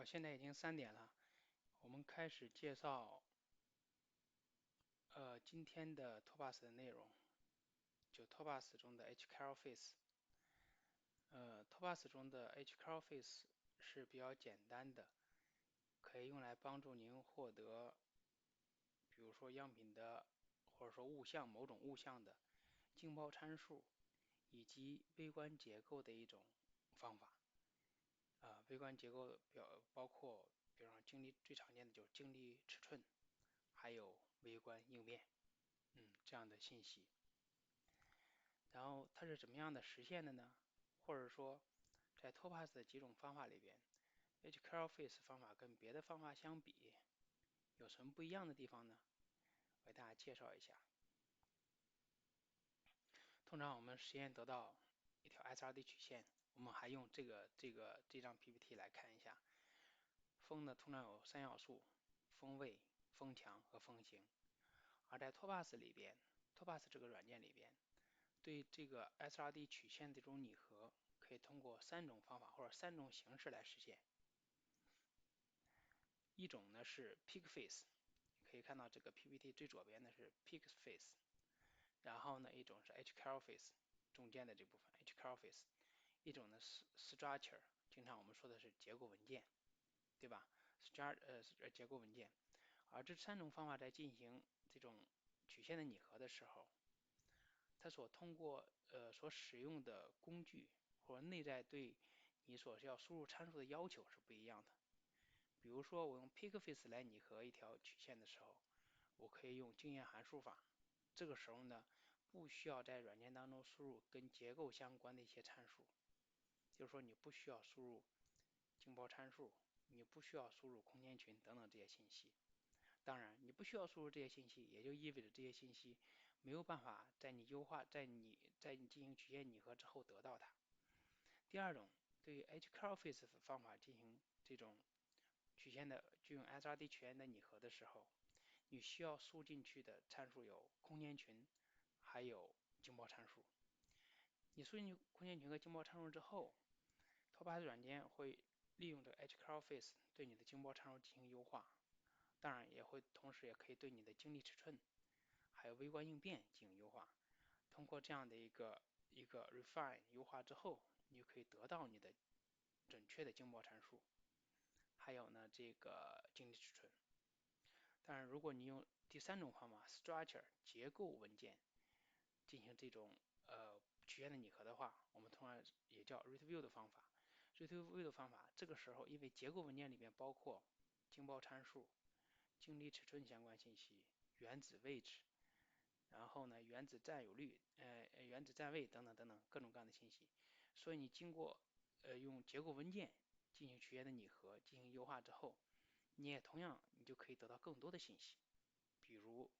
好，现在已经3点了，我们开始介绍今天的 Topaz 的内容，就 Topaz 中的 HCarolFace。Topaz 中的 HCarolFace 是比较简单的，可以用来帮助您获得，比如说样品的，或者说某种物象的静包参数以及微观结构的一种方法。微观结构包括，比方说最常见的就是静力尺寸，还有微观应变。这样的信息。然后它是怎么样的实现的呢？或者说，在 Topaz 的几种方法里边，HCarolFace 方法跟别的方法相比，有什么不一样的地方呢？我给大家介绍一下。通常我们实验得到一条 SRD 曲线，我们还用这张 PPT 来看一下。风呢，通常有3要素：风位、风强和风型。而在 Topaz 里边，Topaz 这个软件里边，对这个 SRD 曲线的这种拟合，可以通过3种方法或者3种形式来实现。一种呢是 PeakFace，可以看到这个 PPT 最左边的是 PeakFace，然后呢一种是 HCarolFace，中间的这部分 HCarolFace，一种呢是 Structure，经常我们说的是结构文件，对吧结构文件。而这3种方法在进行这种曲线的拟合的时候，它所使用的工具或者内在对你所要输入参数的要求是不一样的。比如说，我用 PeakFace 来拟合一条曲线的时候，我可以用经验函数法。这个时候呢，不需要在软件当中输入跟结构相关的一些参数，就是说你不需要输入静包参数，你不需要输入空间群等等这些信息。当然，你不需要输入这些信息，也就意味着这些信息没有办法在你进行曲线拟合之后得到它。第二种，对于 HCarolFace 方法进行这种就用 SRD 曲线的拟合的时候，你需要输进去的参数有空间群，还有静包参数。你输进去空间群和静包参数之后，Topaz 软件会利用这个 HCarolFace 对你的静包参数进行优化，当然同时也可以对你的静力尺寸还有微观应变进行优化。通过这样的一个 refine 优化之后，你就可以得到你的准确的静波参数，还有呢这个静力尺寸。当然，如果你用第3种方法 structure 结构文件进行这种曲线的拟合的话，我们通常也叫 rate-view 的方法。rate-view 的方法，这个时候因为结构文件里面包括静包参数、静力尺寸相关信息、原子位置，然后呢，原子占有率、原子占位等等等等各种各样的信息，所以你经过用结构文件进行曲线的拟合，进行优化之后，你就可以得到更多的信息，比如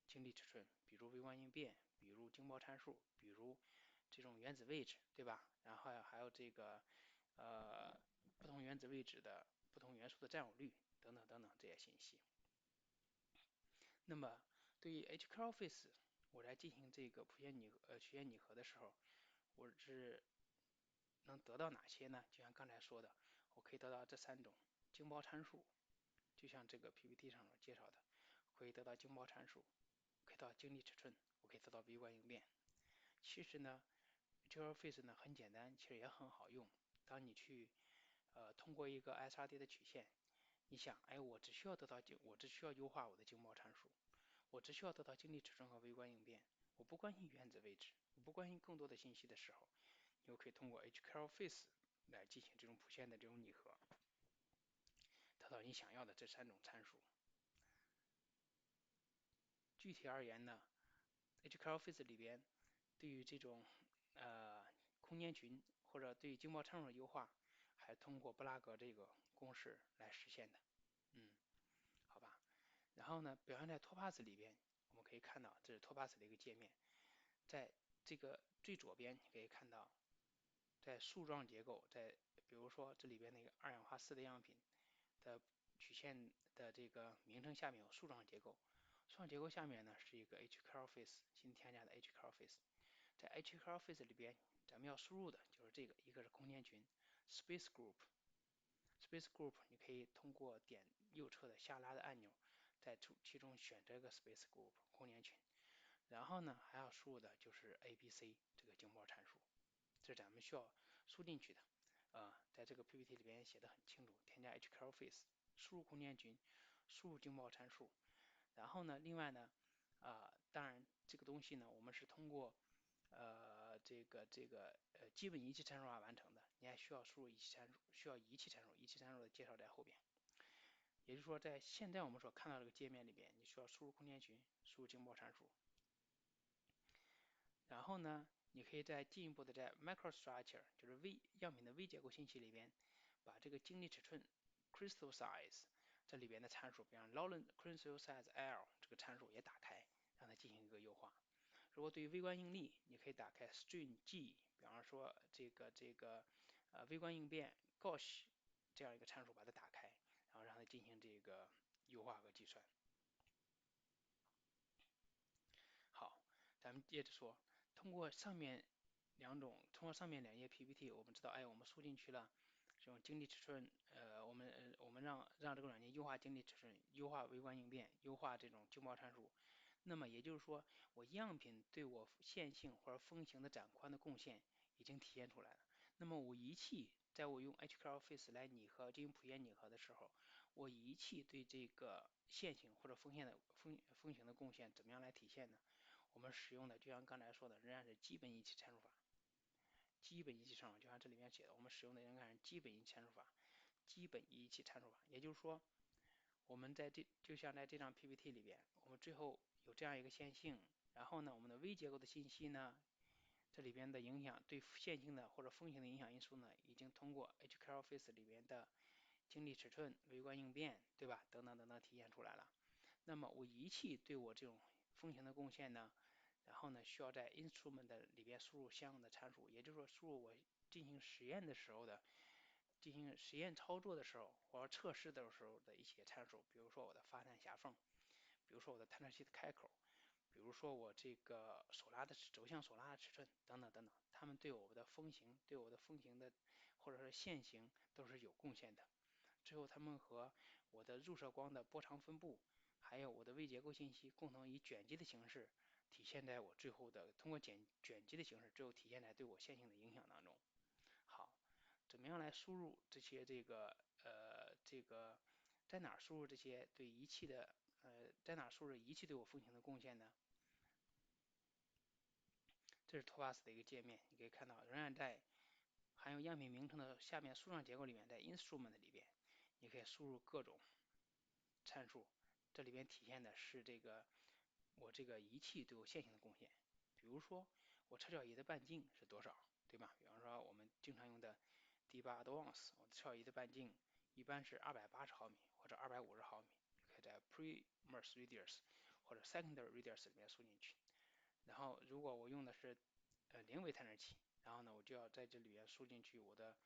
静力尺寸，比如微观应变，比如静包参数，比如这种原子位置，对吧？然后还有这个呃不同原子位置的不同元素的占有率等等等等这些信息。那么对于 HCarolFace，我在进行这个曲线拟合的时候，我是能得到哪些呢？就像刚才说的，我可以得到这3种静包参数，就像这个 PPT 上所介绍的，可以得到静包参数，可以得到静力尺寸，我可以得到微观应变。其实呢，HCarolFace 呢很简单，其实也很好用。当你去通过一个 SRD 的曲线，你想，哎，我只需要优化我的静包参数，我只需要得到静力尺寸和微观应变，我不关心原子位置，我不关心更多的信息的时候，你就可以通过 HCarolFace 来进行这种谱线的这种拟合，得到你想要的这3种参数。具体而言呢，HCarolFace 里边对于这种呃空间群或者对于静包参数的优化，还通过布拉格这个公式来实现的。好吧。然后呢，表现在 Topaz 里边，我们可以看到这是 Topaz 的一个界面，在这个最左边你可以看到，在树状结构，比如说这里边那个二氧化4的样品的曲线的这个名称下面有树状结构，树状结构下面呢是一个 HCarolFace 新添加的 HCarolFace，在 HCarolFace 里边咱们要输入的就是这个，一个是空间群 Space Space Group，你可以通过点右侧的下拉的按钮，在其中选这个 Space Group 空间群。然后呢，还要输入的就是 ABC 这个经报参数，这是咱们需要输进去的。在这个 PPT 里边写的很清楚，添加 HCLFace，输入空间群，输入经报参数。然后呢，另外呢，当然这个东西呢，我们是通过基本仪器参数法完成的，你还需要输入仪器参数，需要仪器参数，仪器参数的介绍在后边。也就是说，在现在我们所看到这个界面里边，你需要输入空间群，输入经报参数。然后呢，你可以再进一步的在 microstructure， 就是样品的微结构信息里边，把这个晶粒尺寸 crystal size 这里边的参数，比方 Lawrence crystal size L 这个参数也打开，让它进行一个优化。如果对于微观应力，你可以打开 strain G，比方说微观应变 Gauge 这样一个参数，把它打开，然后让它进行这个优化和计算。好，咱们接着说，通过上面两页 PPT，我们知道，我们输进去了这种晶体尺寸，我们让这个软件优化晶体尺寸，优化微观应变，优化这种经报参数。那么也就是说，我样品对我线性或者风行的展宽的贡献已经体现出来了。那么我仪器在我用 HCLFace 来拟合进行谱线拟合的时候，我仪器对这个线性或者风行的贡献怎么样来体现呢？我们使用的就像刚才说的，仍然是基本仪器参数法。基本仪器参数就像这里面写的，我们使用的仍然是基本仪器参数法。基本仪器参数法，也就是说，我们就像在这张 PPT 里边，我们最后有这样一个线性，然后呢，我们的微结构的信息呢，这里边的影响对线性的或者风行的影响因素呢，已经通过 HCLFace 里边的晶粒尺寸、微观应变，对吧？等等等等体现出来了。那么我仪器对我这种风行的贡献呢，然后呢需要在 instrument 里边输入相应的参数，也就是说输入我进行实验的时候的进行实验操作的时候或者测试的时候的一些参数，比如说我的发散狭缝，比如说我的探测器的开口，比如说我这个轴向手拉的尺寸等等等等，它们对我的风行、对我的风行的或者是线行都是有贡献的。最后，它们和我的入射光的波长分布，还有我的微结构信息共同以卷积的形式体现在我最后的通过卷积的形式，最后体现在对我线性的影响当中。好，怎么样来输入这些在哪输入这些对仪器的在哪输入仪器对我风行的贡献呢？这是 Topaz 的一个界面，你可以看到仍然在含有样品名称的下面树状结构里面，在 Instrument 里边，你可以输入各种参数，这里边体现的是我这个仪器对我线性的贡献。比如说我测角仪的半径是多少，对吧？比方说我们经常用的 D8 Advance，我的测角仪的半径一般是280毫米或者250毫米，可以在 Primus Radius 或者 Secondary Radius 里面输进去。然后如果我用的是零维探测器，然后呢我就要在这里边输进去我的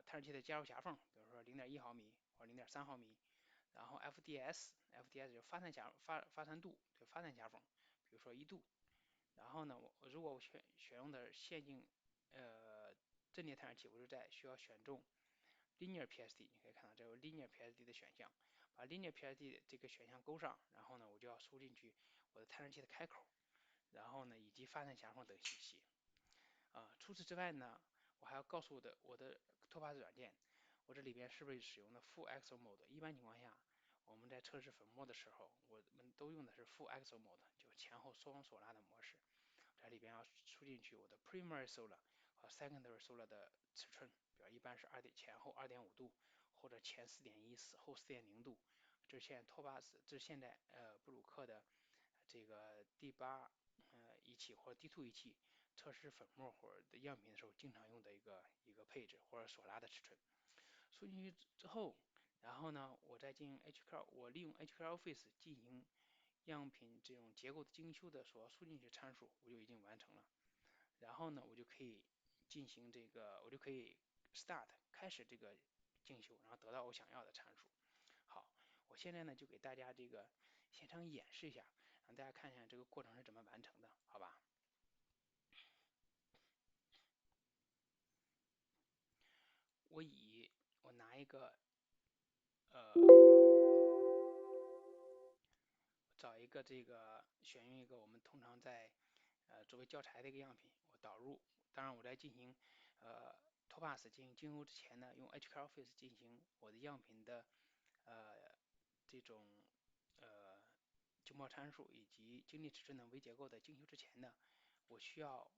探测器的加入狭缝，比如说0.1毫米或者0.3毫米。然后 FDS 就是发散度，对发散狭缝，比如说1度。然后呢，如果我选用的线性阵列探测器，我就需要选中 Linear PSD，你可以看到这有 Linear PSD 的选项，把 Linear PSD 这个选项勾上，然后呢，我就要输进去我的探测器的开口，然后呢，以及发散狭缝等信息。除此之外呢，我还要告诉我的托帕斯软件，我这里边是不是使用的 Full Axel Mode？一般情况下，我们在测试粉末的时候，我们都用的是 Full Axel Mode，就前后双手拉的模式。这里边要输进去我的 Primary Solar 和 Secondary Solar 的尺寸，比如一般是前后2.5度，或者前4.1后4.0度。这是现在布鲁克的这个第8仪器或者 D2 仪器测试粉末或者的样品的时候经常用的一个配置或者所拉的尺寸。输进去之后，然后呢，我再进行 我利用 HCLFace 进行样品这种结构的精修的所要输进去参数，我就已经完成了。然后呢，我就可以start 开始这个精修，然后得到我想要的参数。好，我现在呢就给大家现场演示一下，让大家看一下这个过程是怎么完成的，好吧？我拿一个呃选用一个我们通常在作为教材的一个样品，我导入。当然我在进行呃 Topaz 进行精修之前呢，用 HCalFace 进行我的样品的呃这种呃经贸参数以及精力尺寸等微结构的精修之前呢，我需要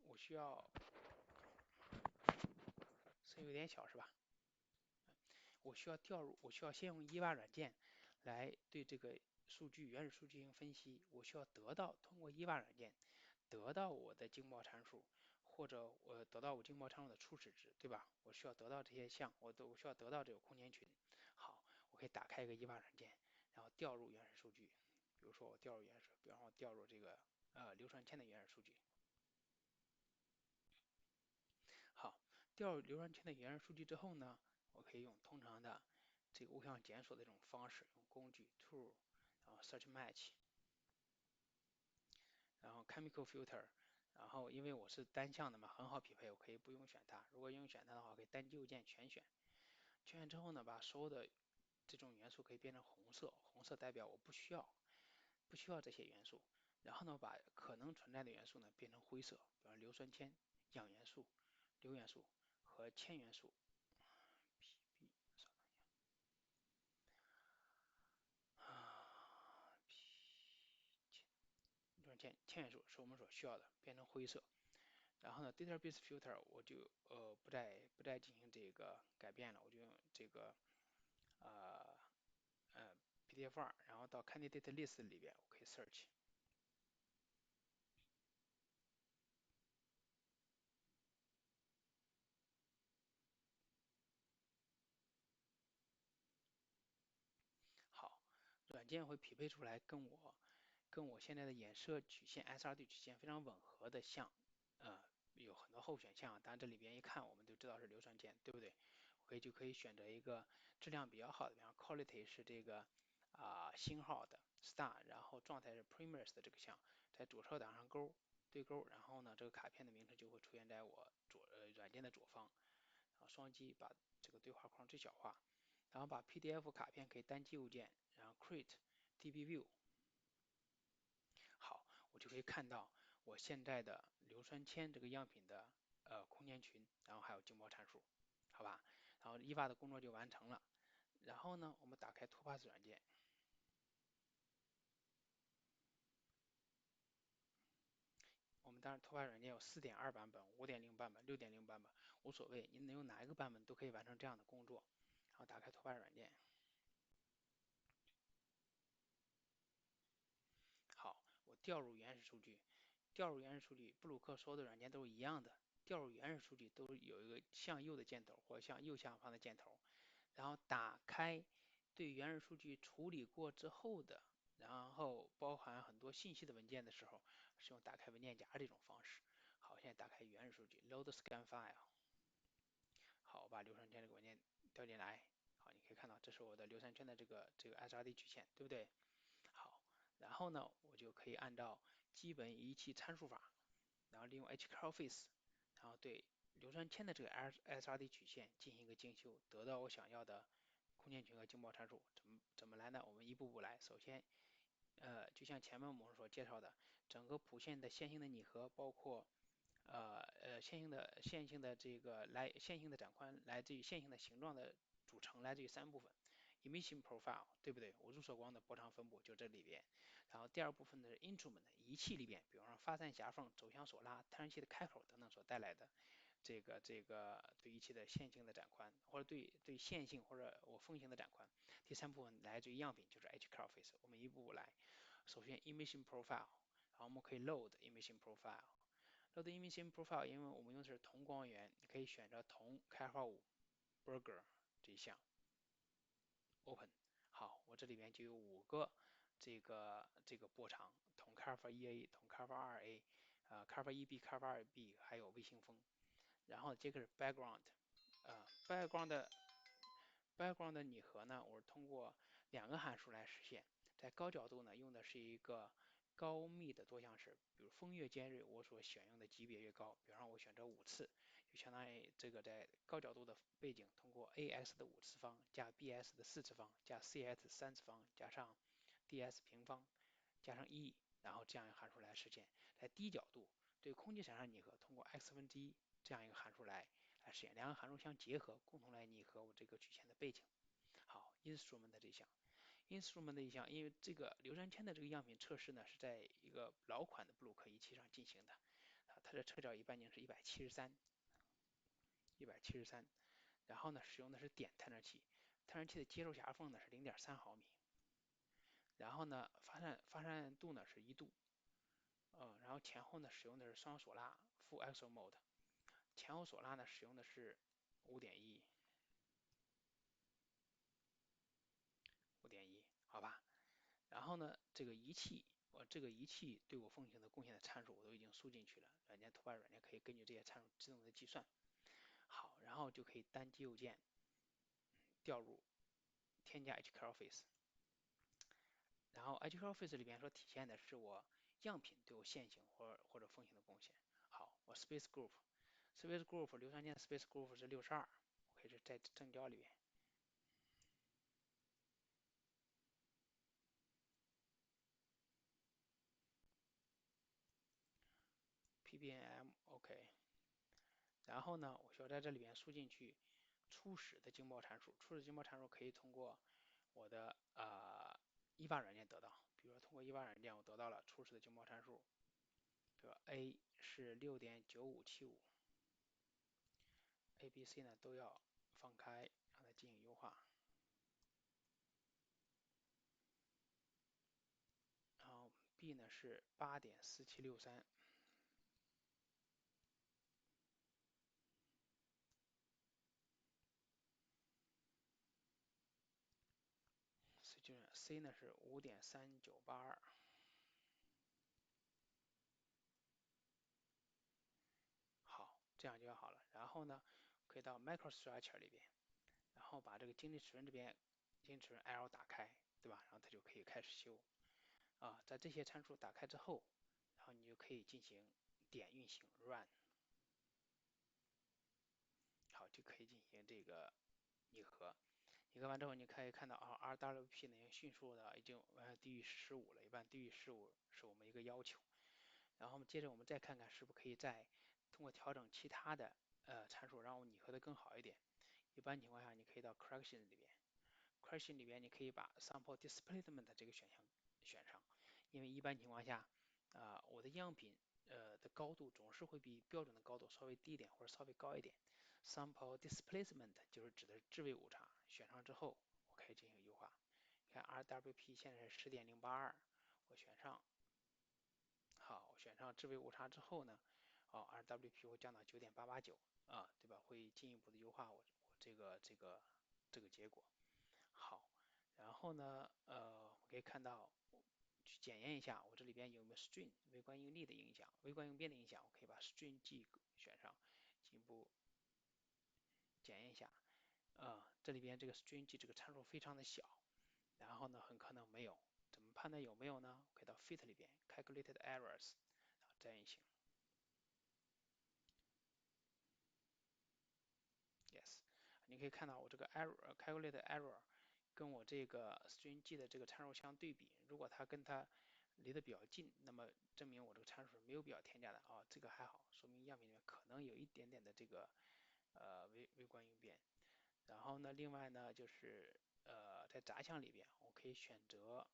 我需要声音有点小是吧？我需要先用 EVA 软件来对这个原始数据进行分析。我需要通过 EVA 软件得到我的经贸参数，或者我得到我经贸参数的初始值，对吧？我需要得到这些项，我需要得到这个空间群。好，我可以打开一个 EVA 软件，然后调入原始数据。比如说我调入原始，比方说我调入这个流传签的原始数据。好，调入流传圈的原始数据之后呢，我可以用通常的这个物项检索的这种方式，用工具 tool，然后 search match，然后 chemical filter，然后因为我是单向的嘛，很好匹配，我可以不用选它。如果用选它的话，可以单击右键全选。全选之后呢，把所有的这种元素可以变成红色，红色代表我不需要这些元素。然后呢，把可能存在的元素呢变成灰色，比方硫酸铅、氧元素、硫元素和铅元素。PB 啊铅元素是我们所需要的，变成灰色。然后呢，database filter 我就不再进行这个改变了，我就用这个呃PDF2，然后到 candidate list 里边我可以 search。好，软件会匹配出来跟我现在的衍射曲线 SRD 曲线非常吻合的项，有很多候选项，当然这里边一看我们就知道是硫酸铅，对不对？就可以选择一个质量比较好的，比方 quality 是这个星号的 star，然后状态是 primers 的这个项，在左侧打上对勾，然后呢这个卡片的名称就会出现在我软件的左方，然后双击把这个对话框最小化，然后把 PDF 卡片可以单击右键，然后 create dbview。好，我就可以看到我现在的硫酸铅这个样品的空间群，然后还有静波参数，好吧？然后 EVA 的工作就完成了。然后呢，我们打开 Topaz 软件，我们当然 Topaz 软件有4.2版本、5.0版本、6.0版本，无所谓，你能用哪一个版本都可以完成这样的工作。然后打开 Topaz 软件，好，我调入原始数据，布鲁克所有的软件都是一样的，调入原始数据都有一个向右的箭头或向右下方的箭头，然后打开对原始数据处理过之后的，然后包含很多信息的文件的时候，是用打开文件夹这种方式。好，现在打开原始数据，load scan file。好，我把硫酸圈这个文件调进来。好，你可以看到这是我的硫酸圈的这个 SRD 曲线，对不对？好，然后呢，我就可以按照基本仪器参数法，然后利用 HCalFace，然后对硫酸铅的这个 SRD 曲线进行一个精修，得到我想要的空间群和静波参数。怎么来呢？我们一步步来。首先，就像前面我们所介绍的，整个谱线的线性的拟合，包括线性的线性的展宽来自于线性的形状的组成，来自于3部分：emission profile，对不对？我入射光的波长分布就这里边。然后第二部分呢是 instrument 仪器里边，比方说发散狭缝、走向索拉、探视器的开口等等所带来的对仪器的线性的展宽，或者对线性或者我缝性的展宽。第三部分来自于样品，就是 HCalFace。我们一步步来。首先 emission profile，然后我们可以 load emission profile。load emission profile，因为我们用的是铜光源，你可以选择铜开发5 Burger 这一项 open。好，我这里边就有5个这个波长，铜开发 1A、铜开发2A，开发 1B、开发2B，还有卫星风。然后这个是 background，background 的拟合呢，我是通过2个函数来实现。在高角度呢，用的是一个高密的多项式，比如风越尖锐，我所选用的级别越高，比方说我选择5次，就相当于这个在高角度的背景，通过 ax 的5次方加 bs 的4次方加 cs 3次方加上 ds 平方加上 e，然后这样一个函数来实现。在低角度对空气产生拟合，通过 x1这样一个函数来实现，两个函数相结合，共同来拟合我这个曲线的背景。好，instrument 的这项，instrument 的一项，因为这个硫酸铅的这个样品测试呢是在一个老款的布鲁克仪器上进行的，它的测角仪半径是173，然后呢使用的是点探测器，探测器的接受狭缝呢是0.3毫米，然后呢发散度呢是1度，然后前后呢使用的是双索拉 full axial mode，前后索拉呢使用的是5.1，好吧？然后呢，这个仪器，我这个仪器对我奉行的贡献的参数我都已经输进去了，图版软件可以根据这些参数自动的计算。好，然后就可以单击右键调入添加 HCalFace，然后 HCalFace 里边所体现的是我样品对我线性或者奉行的贡献。好，我 Space Group 硫酸铅 Space Group 是62，我可以是在正交里边。ppm OK，然后呢，我需要在这里边输进去初始的经报参数，初始经报参数可以通过我的EVA 软件得到，比如说通过 EVA 软件我得到了初始的经报参数，比如 A 是6.9575，A、B、C 呢都要放开，让它进行优化，然后 B 呢是8.4763。C 呢是5.3982，好，这样就好了。然后呢，可以到 MicroStructure 里边，然后把这个经济齿轮这边经济齿轮 L 打开，对吧？然后它就可以开始修在这些参数打开之后，然后你就可以进行点运行 Run，好，就可以进行这个拟合。拟合完之后，你可以看到RWP 呢迅速的已经低于15了，一般低于15是我们一个要求。然后接着我们再看看是不是可以再通过调整其他的参数，让我拟合的更好一点。一般情况下，你可以到 Correction 里边，Correction 里边你可以把 Sample Displacement 这个选项选上，因为一般情况下，我的样品的高度总是会比标准的高度稍微低一点或者稍微高一点。Sample Displacement 就是指的是质位误差，选上之后我可以进行优化。你看 RWP 现在是10.082，我选上。好，我选上质位误差之后呢，RWP 会降到9.889对吧？会进一步的优化我这个结果。好，然后呢，我可以看到去检验一下我这里边有没有 string 微观应力的影响，微观应变的影响，我可以把 string G 选上，进一步检验一下。这里边这个 string G 这个参数非常的小，然后呢，很可能没有。怎么判断有没有呢？可以到 fit 里边 calculated errors，再运行。Yes，你可以看到我这个 error calculated error 跟我这个 string G 的这个参数相对比，如果它跟它离得比较近，那么证明我这个参数是没有必要添加的这个还好，说明样品里面可能有一点点的这个微观应变。然后呢，另外呢就是在杂项里边，我可以选择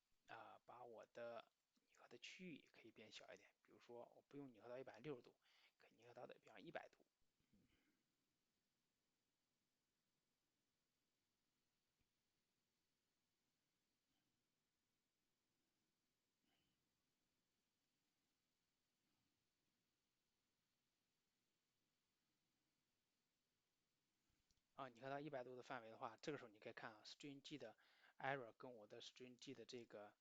把我的拟合的区域可以变小一点，比如说我不用拟合到160度，可以拟合到的比方100度。你看到100度的范围的话，这个时候你可以看string G 的 error 跟我的 string G 的这个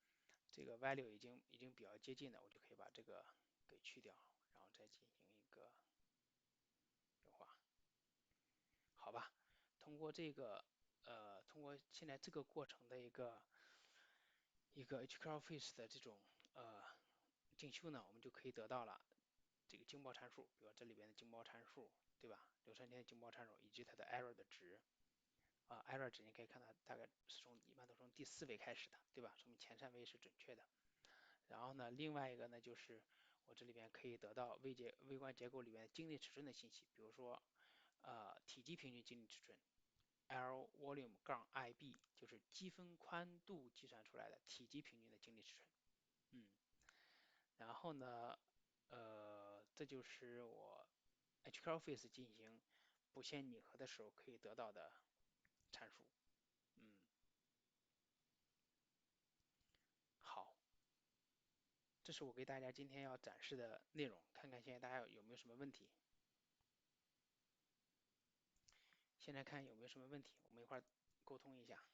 value 已经比较接近了，我就可以把这个给去掉，然后再进行一个优化，好吧？通过现在这个过程的一个 HCalFace 的这种进修呢，我们就可以得到了这个经报参数，比如这里边的经报参数，对吧？流畅性的静默参数以及它的 error 的值。error 值你可以看到大概是一般都从第4位开始的，对吧？说明前3位是准确的。然后呢，另外一个呢就是我这里边可以得到微观结构里面静力尺寸的信息，比如说体积平均静力尺寸 L volume 杠 IB 就是积分宽度计算出来的体积平均的静力尺寸。然后呢，这就是我 HQLFace 进行不限拟合的时候可以得到的参数。好，这是我给大家今天要展示的内容，看看现在大家有没有什么问题。现在看有没有什么问题，我们一块儿沟通一下。